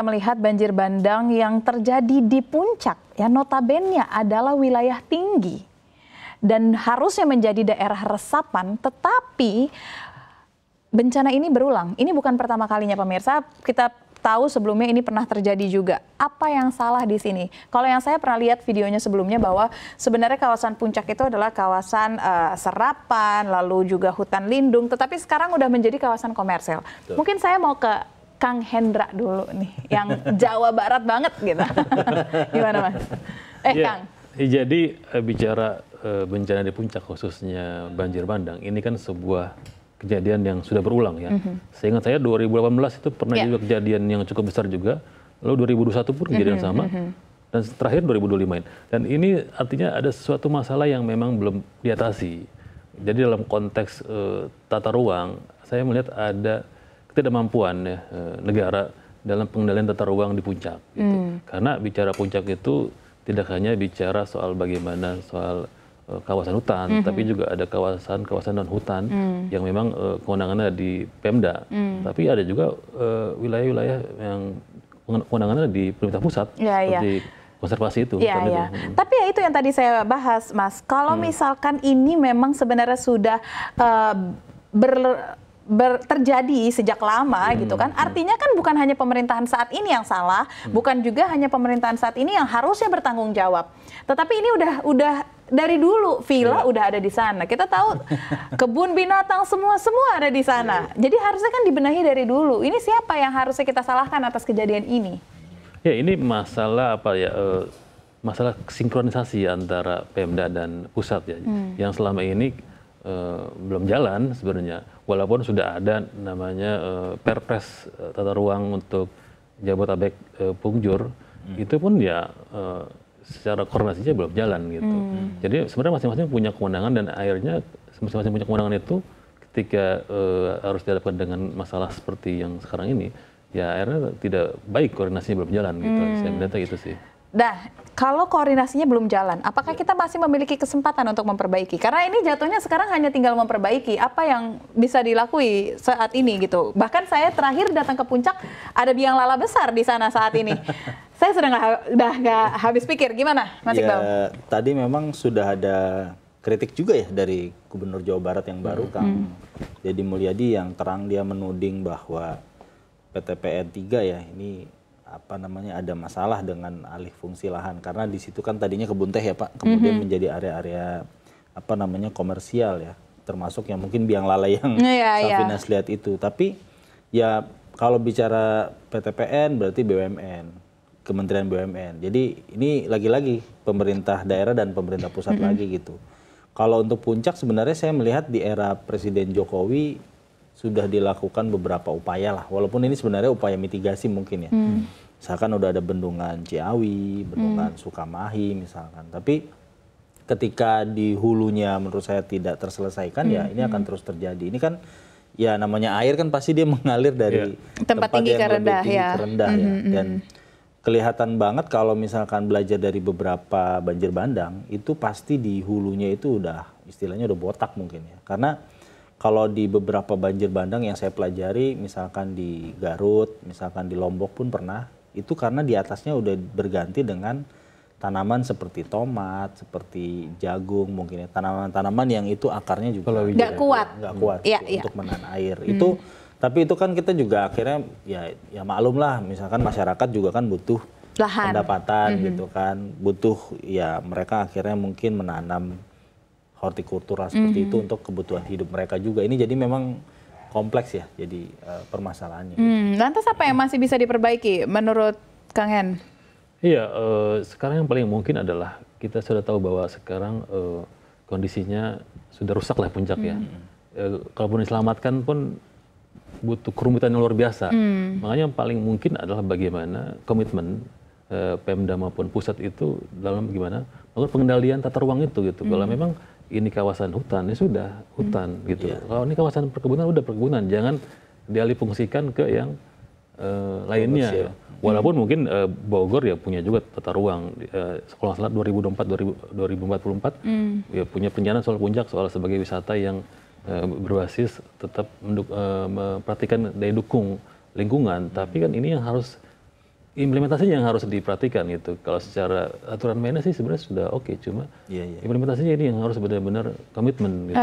kita melihat banjir bandang yang terjadi di Puncak, ya notabene adalah wilayah tinggi dan harusnya menjadi daerah resapan, tetapi bencana ini berulang. Ini bukan pertama kalinya pemirsa, kita tahu sebelumnya ini pernah terjadi juga. Apa yang salah di sini? Kalau yang saya pernah lihat videonya sebelumnya bahwa sebenarnya kawasan Puncak itu adalah kawasan serapan, lalu juga hutan lindung, tetapi sekarang udah menjadi kawasan komersil. Betul. Mungkin saya mau ke Kang Hendra dulu nih, yang Jawa Barat banget gitu. Gimana Mas? Ya, Kang. Jadi bicara bencana di Puncak khususnya banjir bandang, ini kan sebuah kejadian yang sudah berulang ya. Seingat saya 2018 itu pernah juga kejadian yang cukup besar juga, lalu 2021 pun kejadian sama, dan terakhir 2025. Dan ini artinya ada sesuatu masalah yang memang belum diatasi. Jadi dalam konteks tata ruang, saya melihat ada ketidakmampuan ya, negara dalam pengendalian tata ruang di Puncak. Gitu. Karena bicara Puncak itu tidak hanya bicara soal bagaimana soal kawasan hutan, tapi juga ada kawasan non hutan yang memang kewenangannya di Pemda. Tapi ada juga wilayah-wilayah yang kewenangannya di pemerintah pusat, seperti konservasi itu. Tapi ya itu yang tadi saya bahas, Mas. Kalau misalkan ini memang sebenarnya sudah terjadi sejak lama gitu kan, artinya kan bukan hanya pemerintahan saat ini yang salah, bukan juga hanya pemerintahan saat ini yang harusnya bertanggung jawab, tetapi ini udah dari dulu villa udah ada di sana, kita tahu kebun binatang semua ada di sana, jadi harusnya kan dibenahi dari dulu. Ini siapa yang harusnya kita salahkan atas kejadian ini? Ya ini masalah apa ya, masalah sinkronisasi antara Pemda dan pusat ya, yang selama ini belum jalan sebenarnya, walaupun sudah ada namanya Perpres tata ruang untuk Jabotabek Pungjur, itu pun ya secara koordinasinya belum jalan gitu. Jadi sebenarnya masing-masing punya kewenangan, dan akhirnya masing-masing punya kewenangan itu ketika harus dihadapkan dengan masalah seperti yang sekarang ini, ya akhirnya tidak baik, koordinasinya belum jalan gitu. Saya melihatnya gitu sih. Nah, kalau koordinasinya belum jalan, apakah kita masih memiliki kesempatan untuk memperbaiki? Karena ini jatuhnya sekarang hanya tinggal memperbaiki. Apa yang bisa dilakui saat ini gitu? Bahkan saya terakhir datang ke Puncak, ada biang lala besar di sana saat ini. Saya sudah nggak habis pikir. Gimana, Mas Iqbal? Tadi memang sudah ada kritik juga ya dari Gubernur Jawa Barat yang baru, Kang Deddy Mulyadi, yang terang dia menuding bahwa PTPN 3 ya ini ada masalah dengan alih fungsi lahan, karena di situ kan tadinya kebun teh ya Pak, kemudian menjadi area-area komersial ya, termasuk yang mungkin biang lala yang Safinas lihat itu. Tapi ya kalau bicara PTPN berarti BUMN, Kementerian BUMN. Jadi ini lagi-lagi pemerintah daerah dan pemerintah pusat lagi gitu. Kalau untuk Puncak sebenarnya saya melihat di era Presiden Jokowi sudah dilakukan beberapa upaya lah, walaupun ini sebenarnya upaya mitigasi mungkin ya. Misalkan udah ada bendungan Ciawi, bendungan Sukamahi misalkan. Tapi ketika di hulunya menurut saya tidak terselesaikan, ya ini akan terus terjadi. Ini kan ya namanya air kan pasti dia mengalir dari tempat tinggi yang ke lebih rendah, tinggi ke rendah ya. Dan kelihatan banget kalau misalkan belajar dari beberapa banjir bandang, itu pasti di hulunya itu udah istilahnya udah botak mungkin ya. Karena kalau di beberapa banjir bandang yang saya pelajari, misalkan di Garut, misalkan di Lombok pun pernah, itu karena di atasnya udah berganti dengan tanaman seperti tomat, seperti jagung mungkin ya, tanaman-tanaman yang itu akarnya juga nggak kuat untuk menahan air. Itu tapi itu kan kita juga akhirnya ya maklum lah, misalkan masyarakat juga kan butuh lahan, pendapatan gitu kan, butuh ya mereka akhirnya mungkin menanam hortikultura seperti itu untuk kebutuhan hidup mereka juga. Ini jadi memang kompleks ya, jadi permasalahannya. Lantas apa yang masih bisa diperbaiki menurut Kang Hen? Iya, sekarang yang paling mungkin adalah kita sudah tahu bahwa sekarang kondisinya sudah rusak lah Puncak ya. Kalaupun diselamatkan pun butuh kerumitan yang luar biasa. Makanya yang paling mungkin adalah bagaimana komitmen Pemda maupun pusat itu dalam bagaimana melakukan pengendalian tata ruang itu gitu. Kalau memang ini kawasan hutan, ya sudah hutan gitu. Kalau ini kawasan perkebunan, udah perkebunan. Jangan dialih fungsikan ke yang lainnya. Walaupun mungkin Bogor ya punya juga tata ruang. Kalau salah 2024 ya punya perencanaan soal Puncak, soal sebagai wisata yang berbasis tetap memperhatikan daya dukung lingkungan. Tapi kan ini yang harus implementasinya yang harus diperhatikan gitu. Kalau secara aturan mainnya sih sebenarnya sudah oke, cuma Iya, iya. implementasinya ini yang harus benar-benar komitmen gitu.